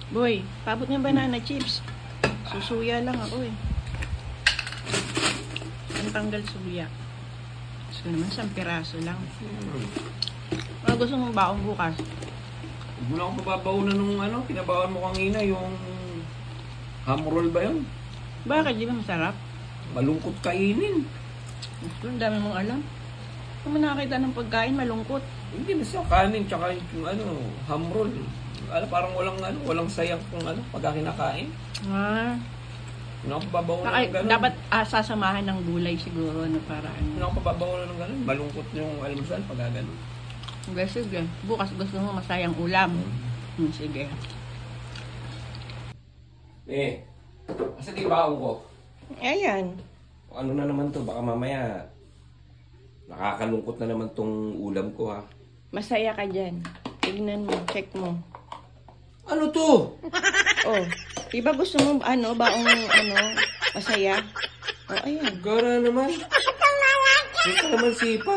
Boy, paabot ng banana chips. Susuya lang ako eh. Ang tanggal suya. Gusto naman 1 piraso lang. Ano gusto mong baong bukas? Huwag mo na akong pababawanan nung ano, pinabawan mo kanina, yung ham roll ba yun? Bakit? Di ba masarap? Malungkot kainin. Ang dami mong alam. Kung mo nakakita ng pagkain, malungkot. Hindi, basta kanin, tsaka yung ano, ham roll. Ano, parang walang sayang kung ano, pagka kinakain. Ah. Hindi ako pababawanan ng ganun. Dapat sasamahan ng gulay siguro na para Hindi ano. ako pababawanan ng ganun. Malungkot yung almusal pagka ganun. Sige. Bukas gusto mo masayang ulam. Sige. Asa di baong ko? Ayan. Ano na naman to, baka mamaya nakakalungkot na naman tong ulam ko ha. Masaya ka dyan. Tignan mo, check mo. Ano to? Oh, diba gusto mo baong masaya? Oh, ayan. Gara naman. Ito naman sipa.